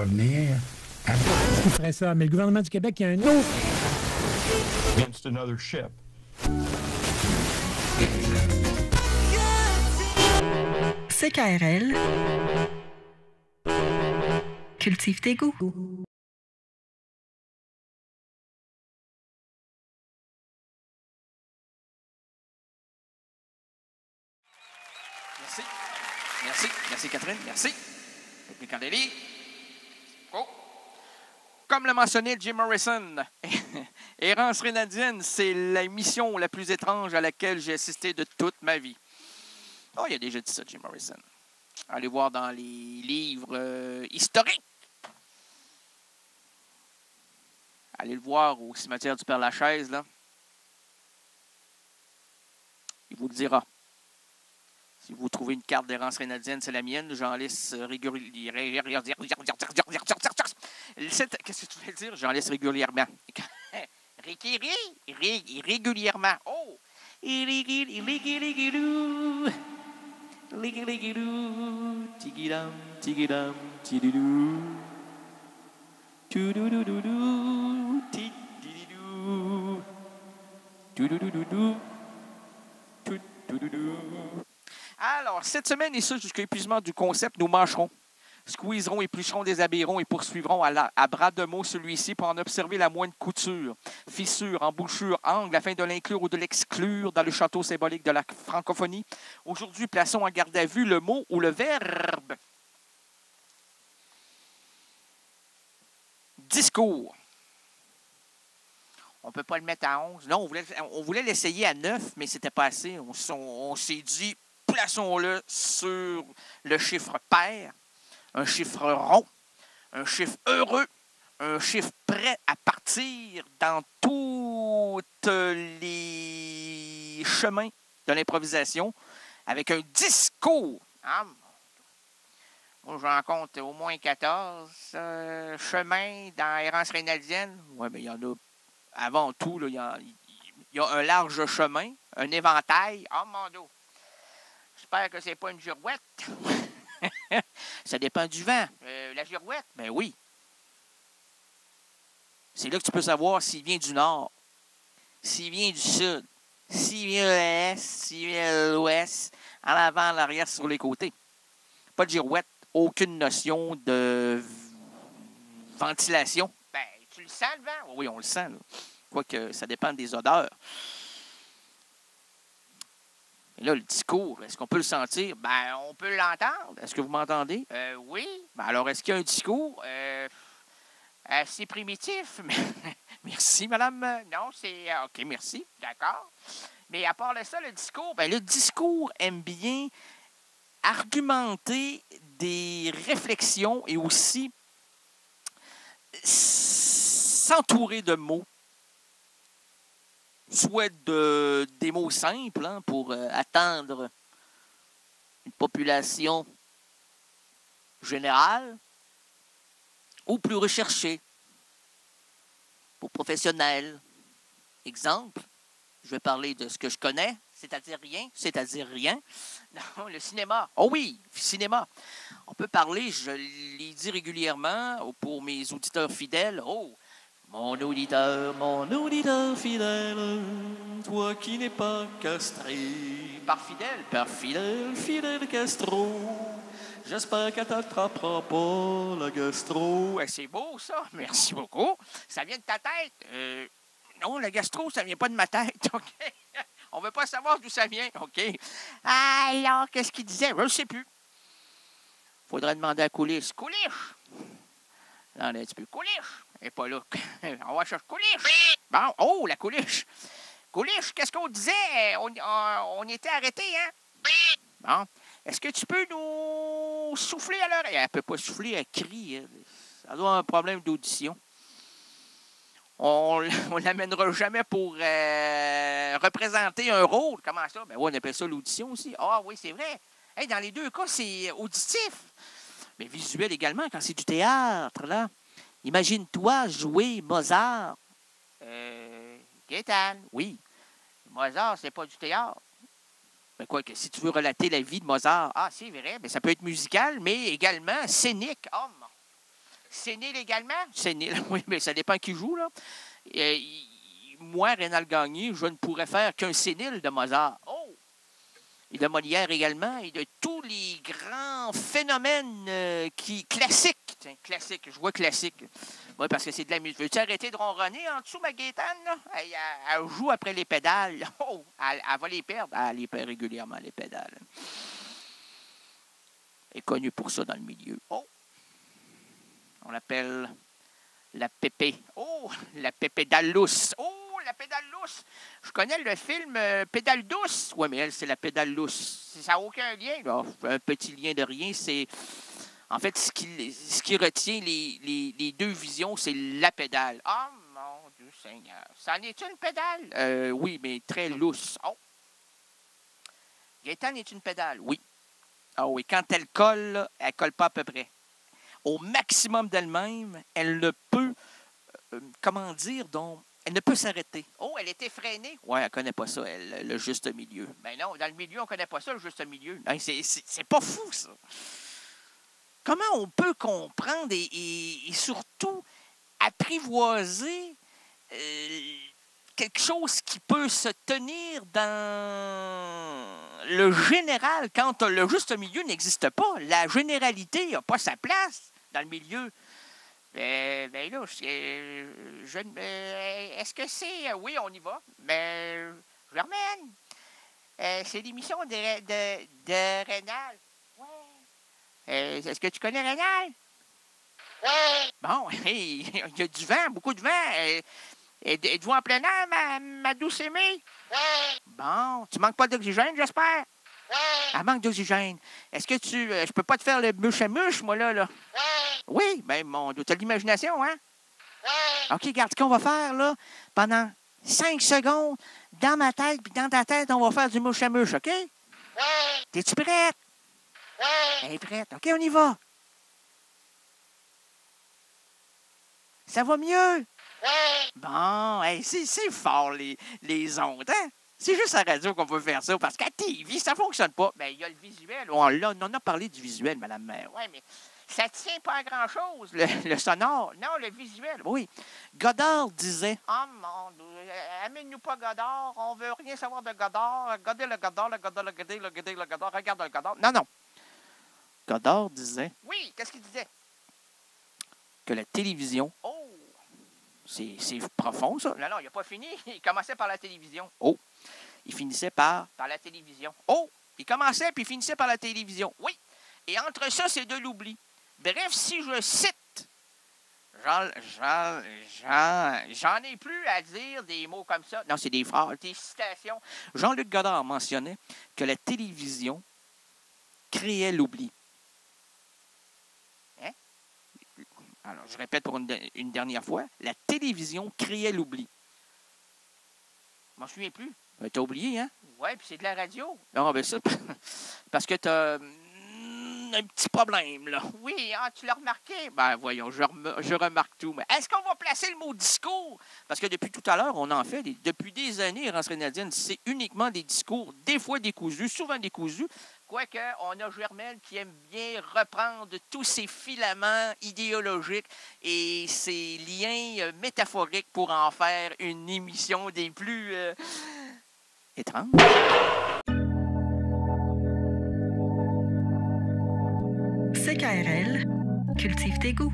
revenir. Il ferait ça, mais le gouvernement du Québec, il y a un autre. Against another ship. CKRL. Cultive tes goûts. Merci. Merci. Merci, Catherine. Merci. Technique en délit. Oh. Comme l'a mentionné Jim Morrison, Errance Rénadienne, c'est la mission la plus étrange à laquelle j'ai assisté de toute ma vie. Oh, il a déjà dit ça, Jim Morrison. Allez voir dans les livres historiques. Allez le voir au cimetière du Père-Lachaise, là. Il vous le dira. Si vous trouvez une carte d'Errance Rénadienne, c'est la mienne. J'en laisse régulièrement. Qu'est-ce que tu veux dire? J'en laisse régulièrement. Régulièrement. Oh! Tigidam, tigidam, tididou. Tudoudoudou, tididou. Tudoudoudou. Tudoudoudou. Alors, cette semaine, et ça jusqu'à l'épuisement du concept, nous mâcherons, squeezerons, éplucherons, déshabillerons et poursuivrons à bras de mots celui-ci pour en observer la moindre couture, fissure, embouchure, angle, afin de l'inclure ou de l'exclure dans le château symbolique de la francophonie. Aujourd'hui, plaçons en garde à vue le mot ou le verbe. Discours. On ne peut pas le mettre à 11. Non, on voulait l'essayer à 9, mais c'était pas assez. On s'est dit, plaçons-le sur le chiffre pair, un chiffre rond, un chiffre heureux, un chiffre prêt à partir dans tous les chemins de l'improvisation avec un discours. Ah, moi, j'en compte au moins 14 chemins dans Errance Rénadienne. Oui, mais il y en a, avant tout, là, il y a un large chemin, un éventail. Oh mon Dieu! J'espère que c'est pas une girouette. Ça dépend du vent. La girouette, ben oui. C'est là que tu peux savoir s'il vient du nord, s'il vient du sud, s'il vient de l'est, s'il vient de l'ouest, en avant, en arrière, sur les côtés. Pas de girouette, aucune notion de ventilation. Ben, tu le sens, le vent? Oui, on le sent, là. Quoique, ça dépend des odeurs. Et là, le discours, est-ce qu'on peut le sentir? Ben, on peut l'entendre. Est-ce que vous m'entendez? Oui. Ben, alors, est-ce qu'il y a un discours assez primitif? Merci, madame. Non, c'est... OK, merci. D'accord. Mais à part de ça, le discours aime bien argumenter des réflexions et aussi s'entourer de mots. Soit des mots simples pour atteindre une population générale ou plus recherchée pour professionnels. Exemple, je vais parler de ce que je connais, c'est-à-dire rien. Non, le cinéma. Oh oui, cinéma. On peut parler, je l'ai dit régulièrement pour mes auditeurs fidèles, mon auditeur fidèle, toi qui n'es pas castré. Par fidèle Castro. J'espère qu'elle t'attrapera pas la gastro. C'est beau, ça. Merci beaucoup. Ça vient de ta tête? Non, la gastro, ça vient pas de ma tête. OK. On veut pas savoir d'où ça vient. OK. Alors, qu'est-ce qu'il disait? Je ne sais plus. Faudrait demander à Couliche. Couliche! Là, on a un petit peu. Couliche! Elle n'est pas là. On va chercher Couliche. Bon, oh, la Couliche. Couliche, qu'est-ce qu'on disait? On était arrêtés, hein? Bon. Est-ce que tu peux nous souffler à l'oreille? Elle ne peut pas souffler, elle crie. Ça doit avoir un problème d'audition. On ne l'amènera jamais pour représenter un rôle. Comment ça? Ben oui, on appelle ça l'audition aussi. Ah oui, c'est vrai. Hey, dans les deux cas, c'est auditif. Mais visuel également, quand c'est du théâtre, là. Imagine-toi jouer Mozart. Gaétane, oui. Mozart, c'est pas du théâtre. Mais quoi que si tu veux relater la vie de Mozart, c'est vrai, mais ça peut être musical, mais également scénique. Oh, Sénile également? Sénile, oui, mais ça dépend qui joue, là. Moi, Rénal Gagné, je ne pourrais faire qu'un sénile de Mozart. Oh! Et de Molière également, et de tous les grands phénomènes classiques. Tiens, classique, je vois classique. Oui, parce que c'est de la musique. Veux-tu arrêter de ronronner en dessous, ma Gaétane, là? Elle joue après les pédales. Oh! Elle va les perdre. Elle les perd régulièrement, les pédales. Elle est connue pour ça dans le milieu. Oh! On l'appelle la pépé. Oh! La pépé d'Allous. Oh! La pédale lousse. Je connais le film Pédale douce. Oui, mais elle, c'est la pédale lousse. Ça n'a aucun lien, là. Un petit lien de rien. C'est... En fait, ce qui retient les deux visions, c'est la pédale. Oh, mon Dieu Seigneur. Ça en est une pédale? Oui, mais très lousse. Oh! Gaétane est une pédale, oui. Ah oui, quand elle colle pas à peu près. Au maximum d'elle-même, elle ne peut, comment dire, donc, elle ne peut s'arrêter. Oh, elle était freinée. Oui, elle ne connaît pas ça, elle, le juste milieu. Ben non, dans le milieu, on ne connaît pas ça, le juste milieu. C'est pas fou, ça. Comment on peut comprendre et surtout apprivoiser quelque chose qui peut se tenir dans le général quand le juste milieu n'existe pas? La généralité n'a pas sa place dans le milieu. Ben là, est-ce que c'est... oui, on y va. Mais Germaine, c'est l'émission de Rénal. Oui. Est-ce que tu connais Rénal? Oui. Bon, il y a du vent, beaucoup de vent. Êtes-vous en plein air, ma douce aimée? Oui. Bon, tu manques pas d'oxygène, j'espère? Oui. Elle manque d'oxygène. Est-ce que je peux pas te faire le mouche à mouche, moi, là? Oui. Oui, bien, mon Dieu, t'as de l'imagination, hein? Oui. OK, regarde, ce qu'on va faire, là, pendant 5 secondes, dans ma tête, puis dans ta tête, on va faire du mouche à mouche, OK? Oui. T'es-tu prête? Oui. Elle est prête. OK, on y va. Ça va mieux? Oui. Bon, hey, c'est fort, les ondes, hein? C'est juste à la radio qu'on peut faire ça, parce qu'à TV, ça ne fonctionne pas. Bien, il y a le visuel. On en a parlé du visuel, Madame Mère. Oui, mais ça ne tient pas à grand-chose, le sonore. Non, le visuel, oui. Godard disait... Oh, mon Dieu, amène-nous pas Godard, on veut rien savoir de Godard. Regardez le Godard, regardez le Godard, regarde le Godard. Non, non. Godard disait... Oui, qu'est-ce qu'il disait? Que la télévision... Oh! C'est profond, ça. Non, non, il n'a pas fini. Il commençait par la télévision. Oh! Il finissait par la télévision. Oh! Il commençait puis il finissait par la télévision. Oui! Et entre ça, c'est de l'oubli. Bref, si je cite, j'en ai plus à dire des mots comme ça. Non, c'est des phrases, des citations. Jean-Luc Godard mentionnait que la télévision créait l'oubli. Hein? Alors, je répète pour une dernière fois. La télévision créait l'oubli. Je m'en souviens plus. T'as oublié, hein? Oui, puis c'est de la radio. Non, ben ça, parce que t'as un petit problème, là. Oui, ah, tu l'as remarqué? Ben voyons, je remarque tout. Mais est-ce qu'on va placer le mot discours? Parce que depuis tout à l'heure, on en fait, depuis des années, Errance Rénadienne, c'est uniquement des discours, des fois décousus, souvent décousus. Quoique, on a Germaine qui aime bien reprendre tous ces filaments idéologiques et ces liens métaphoriques pour en faire une émission des plus étranges. CKRL, cultive tes goûts.